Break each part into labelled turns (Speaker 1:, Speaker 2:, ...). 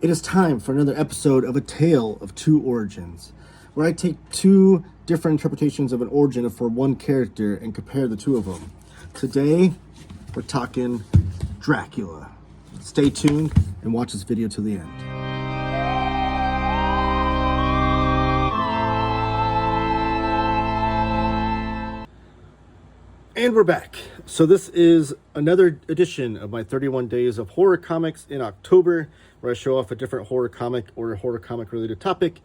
Speaker 1: It is time for another episode of A Tale of Two Origins, where I take two different interpretations of an origin for one character and compare the two of them. Today, we're talking Dracula. Stay tuned and watch this video till the end. And we're back. So this is another edition of my 31 Days of Horror Comics in October, where I show off a different horror comic or a horror comic related topic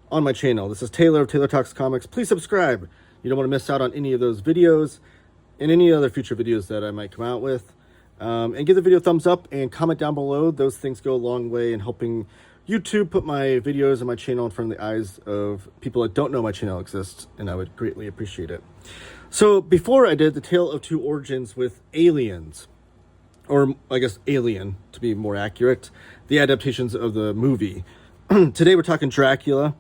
Speaker 1: on my channel. This is Taylor of Taylor Talks Comics. Please subscribe. You don't want to miss out on any of those videos and any other future videos that I might come out with. And give the video a thumbs up and comment down below. Those things go a long way in helping YouTube put my videos and my channel in front of the eyes of people that don't know my channel exists, and I would greatly appreciate it. So before I did the Tale of Two Origins with Aliens, or I guess Alien to be more accurate, the adaptations of the movie. Today we're talking Dracula,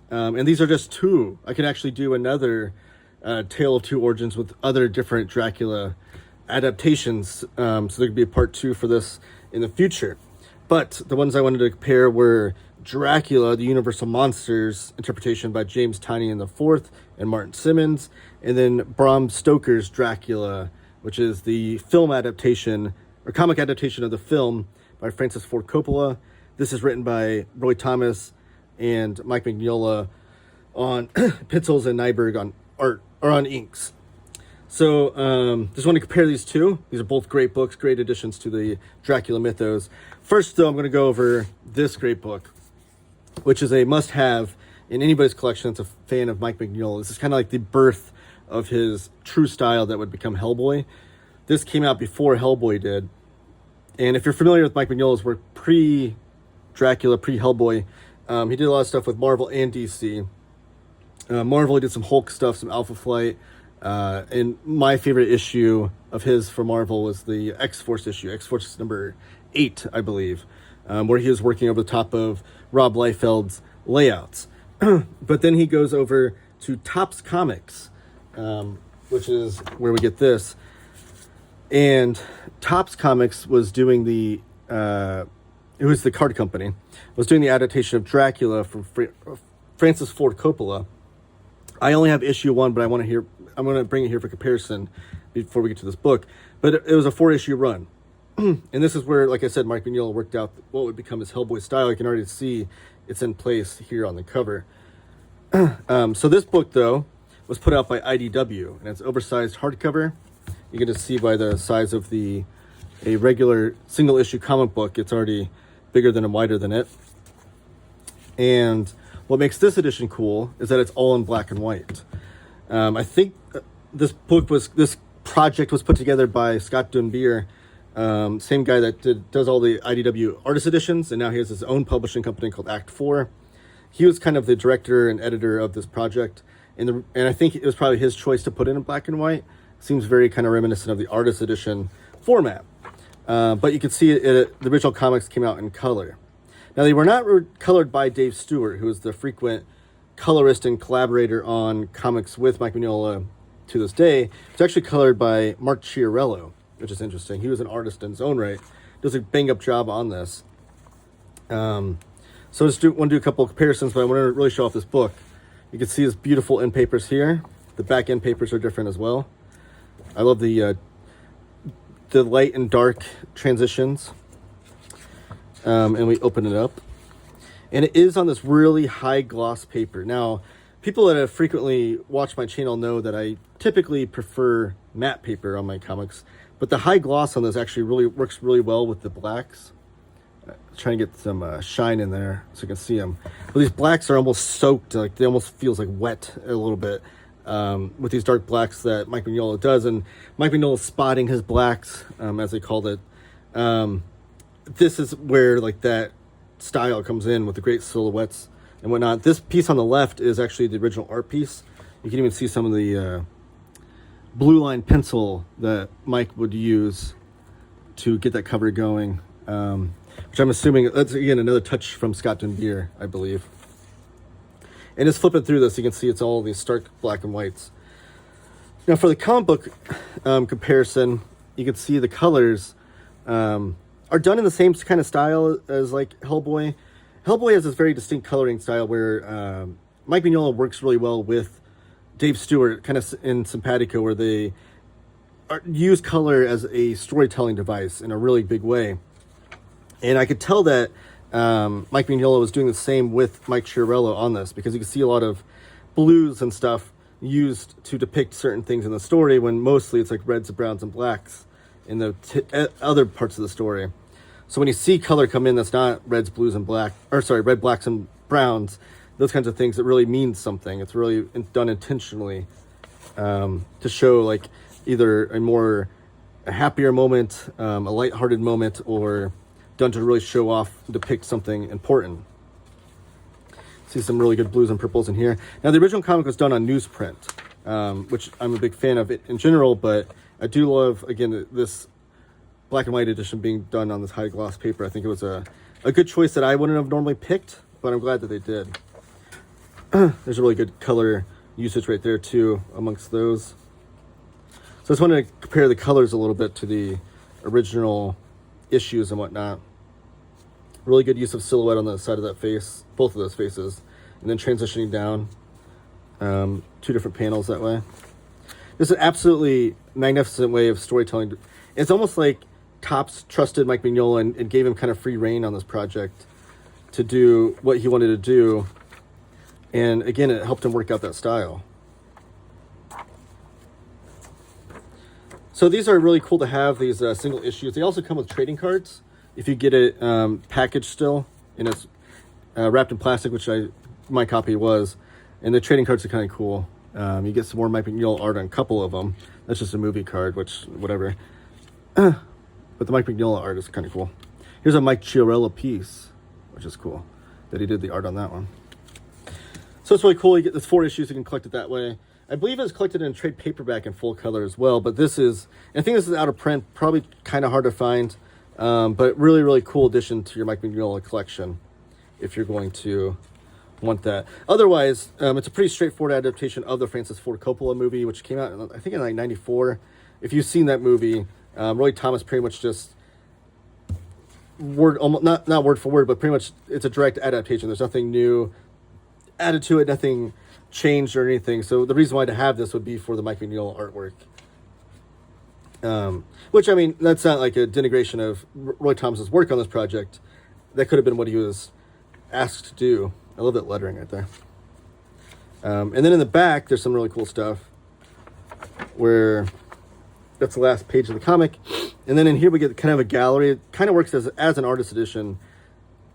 Speaker 1: and these are just two. I can actually do another Tale of Two Origins with other different Dracula adaptations, so there could be a part 2 for this in the future. But the ones I wanted to compare were Dracula, the Universal Monsters interpretation by James Tynion IV and Martin Simmonds, and then Bram Stoker's Dracula, which is the film adaptation or comic adaptation of the film by Francis Ford Coppola. This is written by Roy Thomas and Mike Mignola on pencils and Nyberg on art or on inks. So just want to compare these two. These are both great books, great additions to the Dracula mythos. First, though, I'm going to go over this great book, which is a must-have in anybody's collection that's a fan of Mike Mignola. This is kind of like the birth of his true style that would become Hellboy. This came out before Hellboy did. And if you're familiar with Mike Mignola's work pre-Dracula, pre-Hellboy, he did a lot of stuff with Marvel and DC. Marvel, he did some Hulk stuff, some Alpha Flight. And my favorite issue of his for Marvel was the X-Force issue. X-Force number 8, I believe, where he was working over the top of Rob Liefeld's layouts. But then he goes over to Topps Comics, which is where we get this. And Topps Comics was doing the, it was the card company, was doing the adaptation of Dracula from Francis Ford Coppola. I only have issue 1, but I'm going to bring it here for comparison before we get to this book. But it was a 4-issue run. And this is where, like I said, Mike Mignola worked out what would become his Hellboy style. You can already see it's in place here on the cover. So this book, though, was put out by IDW, and it's oversized hardcover. You can just see by the size of a regular single-issue comic book, it's already bigger than and wider than it. And what makes this edition cool is that it's all in black and white. I think this project was put together by Scott Dunbier, same guy that does all the IDW artist editions, and now he has his own publishing company called Act 4. He was kind of the director and editor of this project, and I think it was probably his choice to put it in black and white. Seems very kind of reminiscent of the artist edition format. But you can see the original comics came out in color. Now, they were not colored by Dave Stewart, who is the frequent colorist and collaborator on comics with Mike Mignola to this day. It's actually colored by Mark Chiarello, which is interesting. He was an artist in his own right. Does a bang-up job on this. So I just want to do a couple of comparisons, but I want to really show off this book. You can see his beautiful end papers here. The back end papers are different as well. I love the light and dark transitions. And we open it up. And it is on this really high gloss paper. Now, people that have frequently watched my channel know that I typically prefer matte paper on my comics. But the high gloss on this actually works really well with the blacks. Trying to get some shine in there so you can see them. But these blacks are almost soaked. Like they almost feels like wet a little bit with these dark blacks that Mike Mignola does. And Mike Mignola's spotting his blacks, as they called it. This is where like that style comes in with the great silhouettes and whatnot. This piece on the left is actually the original art piece. You can even see some of the blue line pencil that Mike would use to get that cover going, which I'm assuming that's again another touch from Scott Dunbier, I believe. And just flipping through this, you can see it's all these stark black and whites. Now for the comic book comparison, you can see the colors are done in the same kind of style as like Hellboy. Hellboy has this very distinct coloring style where Mike Mignola works really well with Dave Stewart, kind of in Simpatico, where they use color as a storytelling device in a really big way. And I could tell that Mike Mignola was doing the same with Mike Chiarello on this, because you can see a lot of blues and stuff used to depict certain things in the story, when mostly it's like reds, browns, and blacks in the other parts of the story. So when you see color come in that's not reds, blues, and black, or sorry, red, blacks, and browns, those kinds of things, it really means something. It's really done intentionally to show like either a happier moment, a lighthearted moment, or done to really show off, depict something important. See some really good blues and purples in here. Now, the original comic was done on newsprint, which I'm a big fan of it in general, but I do love, again, this black and white edition being done on this high gloss paper. I think it was a good choice that I wouldn't have normally picked, but I'm glad that they did. There's a really good color usage right there too amongst those. So I just wanted to compare the colors a little bit to the original issues and whatnot. Really good use of silhouette on the side of that face, both of those faces, and then transitioning down 2 different panels that way. This is an absolutely magnificent way of storytelling. It's almost like Topps trusted Mike Mignola and gave him kind of free reign on this project to do what he wanted to do. And again, it helped him work out that style. So these are really cool to have, these single issues. They also come with trading cards if you get it packaged still, and it's wrapped in plastic, which my copy was. And the trading cards are kind of cool. You get some more Mike Mignola art on a couple of them. That's just a movie card, which, whatever. But the Mike Mignola art is kind of cool. Here's a Mike Chiarello piece, which is cool, that he did the art on that one. So it's really cool. You get this 4 issues. You can collect it that way. I believe it's collected in trade paperback in full color as well. But this is, I think this is out of print. Probably kind of hard to find. But really, really cool addition to your Mike Mignola collection if you're going to want that. Otherwise, it's a pretty straightforward adaptation of the Francis Ford Coppola movie, which came out, I think, in like 94. If you've seen that movie, Roy Thomas pretty much just not word for word, but pretty much it's a direct adaptation. There's nothing new added to it, nothing changed or anything. So the reason why to have this would be for the Mike Mignola artwork. Which, I mean, that's not like a denigration of Roy Thomas's work on this project. That could have been what he was asked to do. I love that lettering right there. And then in the back, there's some really cool stuff where that's the last page of the comic. And then in here we get kind of a gallery. It kind of works as an artist edition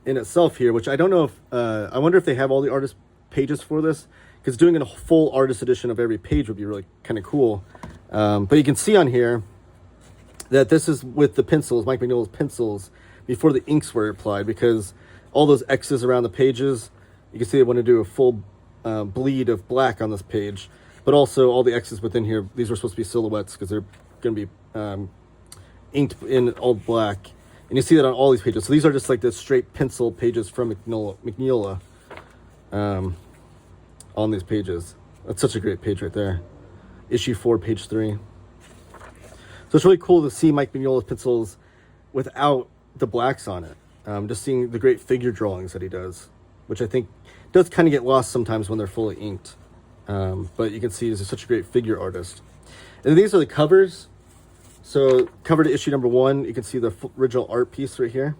Speaker 1: in itself here, which I don't know if, I wonder if they have all the artist pages for this, because doing a full artist edition of every page would be really kind of cool. But you can see on here that this is with the pencils, Mike Mignola's pencils, before the inks were applied, because all those X's around the pages, you can see they want to do a full bleed of black on this page, but also all the X's within here, these were supposed to be silhouettes because they're going to be inked in all black. And you see that on all these pages. So these are just like the straight pencil pages from Mignola on these pages. That's such a great page right there. Issue 4, page 3. So it's really cool to see Mike Mignola's pencils without the blacks on it. Just seeing the great figure drawings that he does, which I think does kind of get lost sometimes when they're fully inked. But you can see he's such a great figure artist. And these are the covers. So cover to issue number 1, you can see the original art piece right here.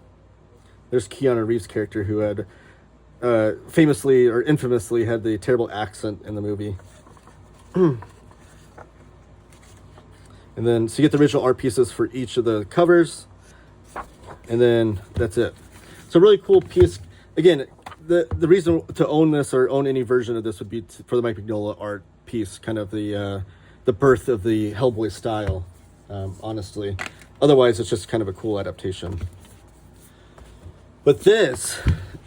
Speaker 1: There's Keanu Reeves' character, who had famously or infamously had the terrible accent in the movie. And then, so you get the original art pieces for each of the covers. And then that's it. So really cool piece. Again, the reason to own this or own any version of this would be for the Mike Mignola art piece, kind of the birth of the Hellboy style, honestly. Otherwise, it's just kind of a cool adaptation. But this,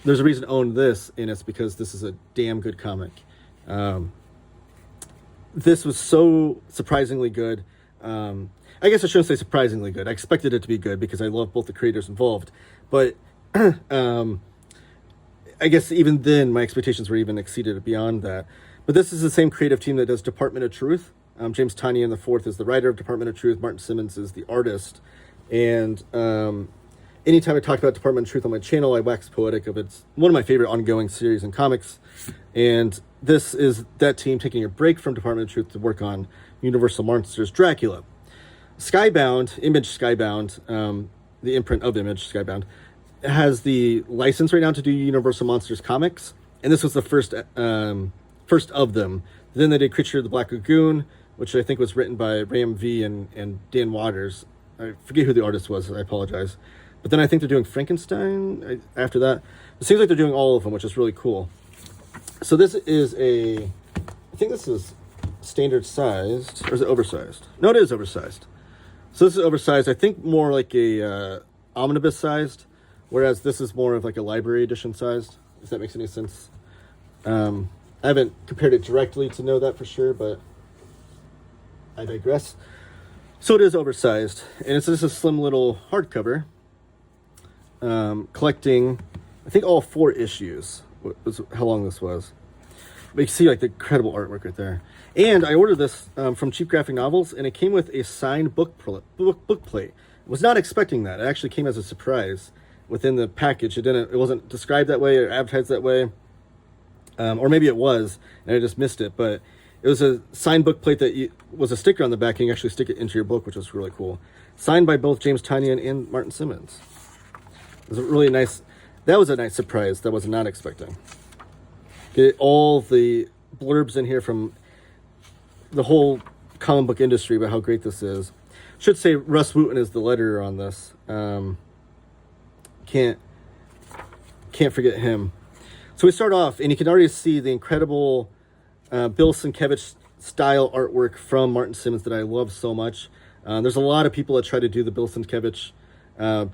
Speaker 1: there's a reason to own this, and it's because this is a damn good comic. This was so surprisingly good. I guess I shouldn't say surprisingly good. I expected it to be good because I love both the creators involved. But I guess even then, my expectations were even exceeded beyond that. But this is the same creative team that does Department of Truth. James Tynion IV is the writer of Department of Truth. Martin Simmonds is the artist. And anytime I talk about Department of Truth on my channel, I wax poetic of it's one of my favorite ongoing series in comics. And this is that team taking a break from Department of Truth to work on Universal Monsters Dracula. Skybound, Image Skybound, the imprint of Image Skybound, has the license right now to do Universal Monsters comics. And this was the first of them. Then they did Creature of the Black Lagoon, which I think was written by Ram V and Dan Waters. I forget who the artist was, I apologize. But then I think they're doing Frankenstein after that. It seems like they're doing all of them, which is really cool. So this is I think this is standard sized, or is it oversized? No, it is oversized. So this is oversized, I think more like a omnibus sized, whereas this is more of like a library edition sized, if that makes any sense. I haven't compared it directly to know that for sure, but I digress. So it is oversized, and this is a slim little hardcover, collecting, I think, all 4 issues, was how long this was. But you can see like the incredible artwork right there. And I ordered this from Cheap Graphic Novels, and it came with a signed book plate. I was not expecting that. It actually came as a surprise within the package. It wasn't described that way or advertised that way, or maybe it was, and I just missed it. But it was a signed book plate that was a sticker on the back, and you actually stick it into your book, which was really cool. Signed by both James Tynion and Martin Simmonds. It was that was a nice surprise that I was not expecting. Get all the blurbs in here from the whole comic book industry about how great this is. Should say Russ Wooten is the letterer on this. Can't forget him. So we start off, and you can already see the incredible Bill Sienkiewicz style artwork from Martin Simmonds that I love so much. There's a lot of people that try to do the Bill Sienkiewicz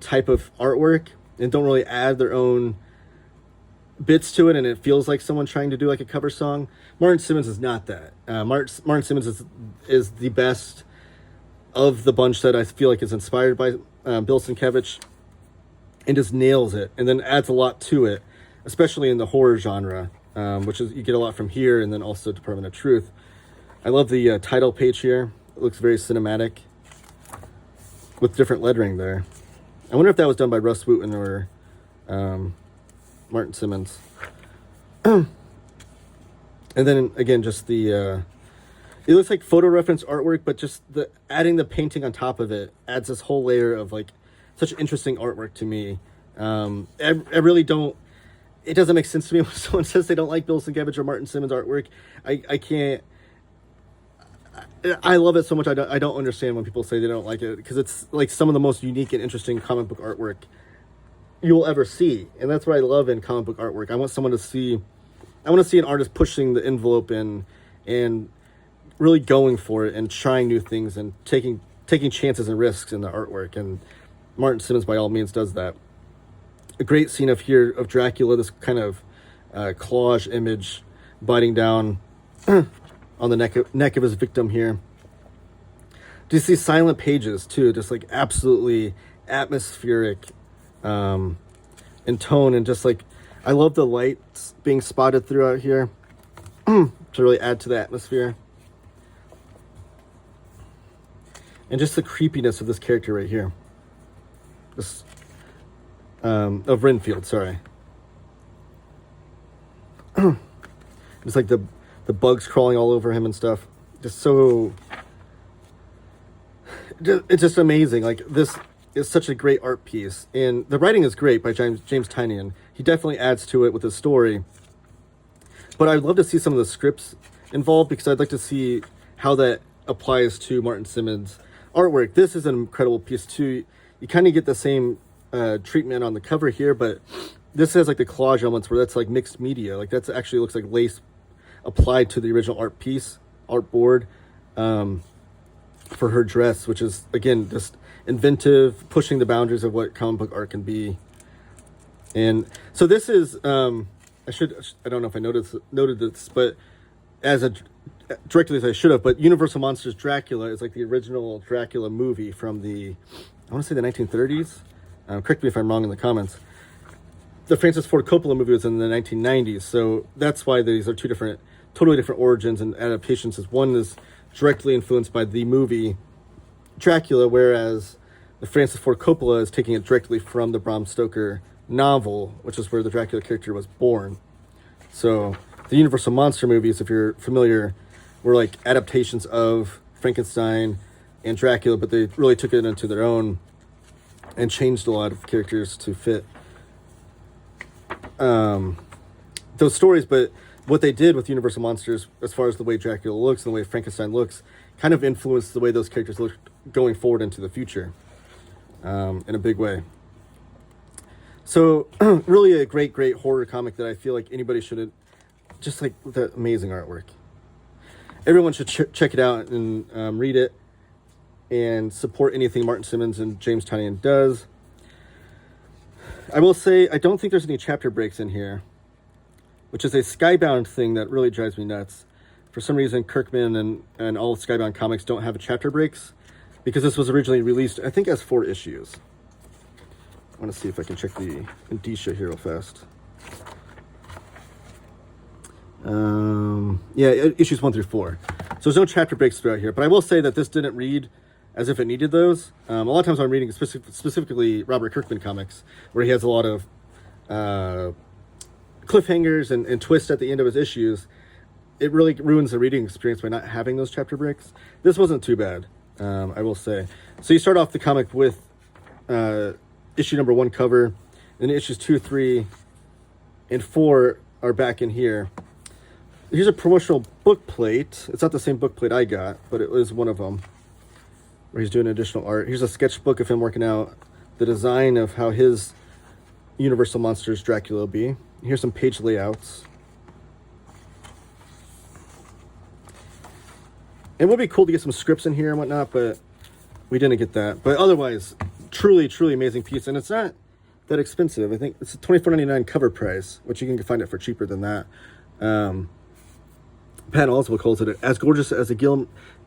Speaker 1: type of artwork and don't really add their own bits to it, and it feels like someone trying to do like a cover song. Martin Simmonds is not that. Martin Simmonds is the best of the bunch that I feel like is inspired by Bill Sienkiewicz, and just nails it, and then adds a lot to it, especially in the horror genre, which is you get a lot from here, and then also Department of Truth. I love the title page here. It looks very cinematic with different lettering there. I wonder if that was done by Russ Wooten or Martin Simmonds. And then again, just it looks like photo reference artwork, but just adding the painting on top of it adds this whole layer of like such interesting artwork to me. I really don't. It doesn't make sense to me when someone says they don't like Bill Sienkiewicz or Martin Simmonds artwork. I can't. I love it so much. I don't understand when people say they don't like it, because it's like some of the most unique and interesting comic book artwork you will ever see, and that's what I love in comic book artwork. I want to see an artist pushing the envelope and really going for it and trying new things and taking chances and risks in the artwork. And Martin Simmonds, by all means, does that. A great scene of Dracula, this kind of collage image biting down on the neck of his victim here. Do you see silent pages too? Just like absolutely atmospheric in tone, and just like I love the lights being spotted throughout here to really add to the atmosphere, and just the creepiness of this character right here. This of Renfield, sorry. It's like the bugs crawling all over him and stuff. It's just amazing. Like, this is such a great art piece, and the writing is great by James Tynion. He definitely adds to it with his story, but I'd love to see some of the scripts involved, because I'd like to see how that applies to Martin Simmonds' artwork. This is an incredible piece too. You kind of get the same treatment on the cover here, but this has like the collage elements where that's like mixed media. Like, that's actually looks like lace applied to the original art board for her dress, which is again just inventive, pushing the boundaries of what comic book art can be. And so this is I don't know if I noted this, but directly as I should have, but Universal Monsters Dracula is like the original Dracula movie from I want to say the 1930s. Correct me if I'm wrong in the comments. The Francis Ford Coppola movie was in the 1990s, so that's why these are two totally different origins and adaptations. One is directly influenced by the movie Dracula, whereas Francis Ford Coppola is taking it directly from the Bram Stoker novel, which is where the Dracula character was born. So the Universal Monster movies, if you're familiar, were like adaptations of Frankenstein and Dracula, but they really took it into their own and changed a lot of characters to fit those stories. But what they did with Universal Monsters, as far as the way Dracula looks and the way Frankenstein looks, kind of influenced the way those characters look going forward into the future in a big way. So really a great horror comic that I feel like anybody should, just like the amazing artwork. Everyone should check it out and read it and support anything Martin Simmonds and James Tynion does. I will say, I don't think there's any chapter breaks in here, which is a Skybound thing that really drives me nuts. For some reason, Kirkman and all Skybound comics don't have chapter breaks, because this was originally released, I think, as 4 issues. I want to see if I can check the indicia here real fast. Yeah, issues 1 through 4. So there's no chapter breaks throughout here, but I will say that this didn't read as if it needed those. A lot of times I'm reading specifically Robert Kirkman comics, where he has a lot of cliffhangers and twists at the end of his issues. It really ruins the reading experience by not having those chapter breaks. This wasn't too bad, I will say. So you start off the comic with issue number 1 cover, and issues 2, 3, and 4 are back in here. Here's a promotional book plate. It's not the same book plate I got, but it was one of them, where he's doing additional art. Here's a sketchbook of him working out the design of how his Universal Monsters Dracula will be. Here's some page layouts. It would be cool to get some scripts in here and whatnot, but we didn't get that. But otherwise, truly amazing piece. And it's not that expensive. I think it's a $24.99 cover price, which you can find it for cheaper than that. Pat also calls it as gorgeous as a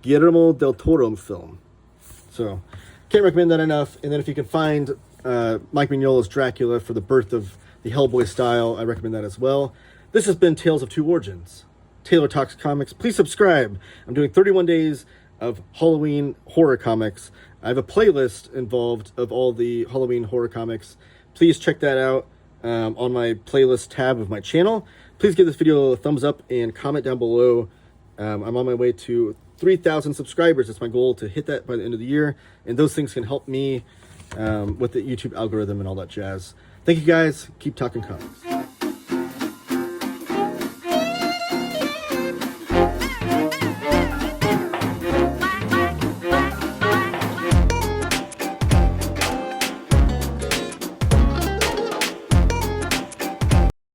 Speaker 1: Guillermo del Toro film. So, can't recommend that enough. And then if you can find Mike Mignola's Dracula for the birth of the Hellboy style, I recommend that as well. This has been Tales of Two Origins. Taylor Talks Comics. Please subscribe. I'm doing 31 days of Halloween horror comics. I have a playlist involved of all the Halloween horror comics. Please check that out on my playlist tab of my channel. Please give this video a thumbs up and comment down below. I'm on my way to 3,000 subscribers. It's my goal to hit that by the end of the year. And those things can help me with the YouTube algorithm and all that jazz. Thank you guys. Keep talking comics.